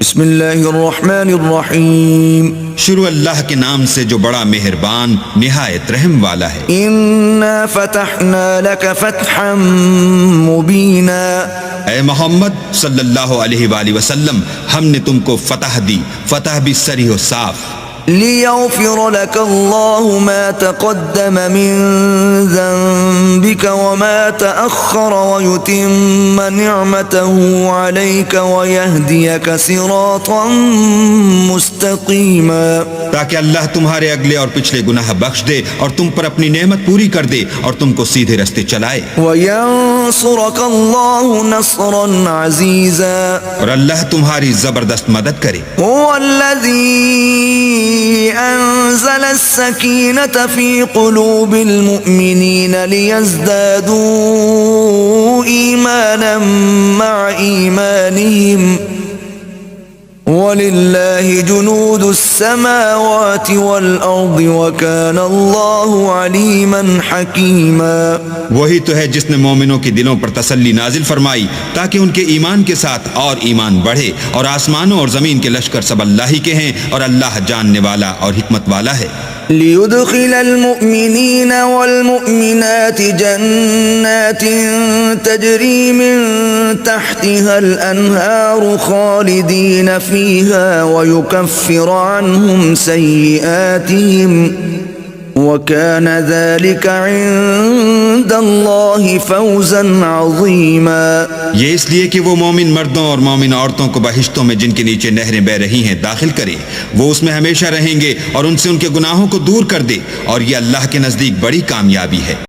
بسم اللہ الرحمن الرحیم شروع اللہ کے نام سے جو بڑا مہربان نہایت رحم والا ہے۔ انا فتحنا لك فتحا مبینا، اے محمد صلی اللہ علیہ وآلہ وسلم، ہم نے تم کو فتح دی، فتح بھی صریح و صاف، لیغفر لك اللہ ما تقدم من ذنبك وما تأخر ويتم نعمته عليك ويهديك صراطا مستقیما، تاکہ اللہ تمہارے اگلے اور پچھلے گناہ بخش دے اور تم پر اپنی نعمت پوری کر دے اور تم کو سیدھے رستے چلائے، وینصرک اللہ نصرا عزیزا، اور اللہ تمہاری زبردست مدد کرے۔ هو الذی انزل السکینة فی قلوب المؤمنین لیزدادوا ایمانا مع ایمانہم وَلِلَّهِ جُنُودُ السَّمَاوَاتِ وَالْأَرْضِ وَكَانَ اللَّهُ عَلِيمًا حَكِيمًا۔ وہی تو ہے جس نے مومنوں کے دلوں پر تسلی نازل فرمائی تاکہ ان کے ایمان کے ساتھ اور ایمان بڑھے، اور آسمانوں اور زمین کے لشکر سب اللہ ہی کے ہیں، اور اللہ جاننے والا اور حکمت والا ہے۔ لِيُدْخِلَ الْمُؤْمِنِينَ وَالْمُؤْمِنَاتِ جَنَّاتٍ تَجْرِي مِن تَحْتِهَا الْأَنْهَارُ خَالِدِينَ فِيهَا وَيُكَفِّرَ عَنْهُمْ سَيِّئَاتِهِمْ وَكَانَ ذَلِكَ عِندَ اللَّهِ فَوْزًا عَظِيمًا۔ یہ اس لیے کہ وہ مومن مردوں اور مومن عورتوں کو بہشتوں میں جن کے نیچے نہریں بہ رہی ہیں داخل کرے، وہ اس میں ہمیشہ رہیں گے اور ان سے ان کے گناہوں کو دور کر دے، اور یہ اللہ کے نزدیک بڑی کامیابی ہے۔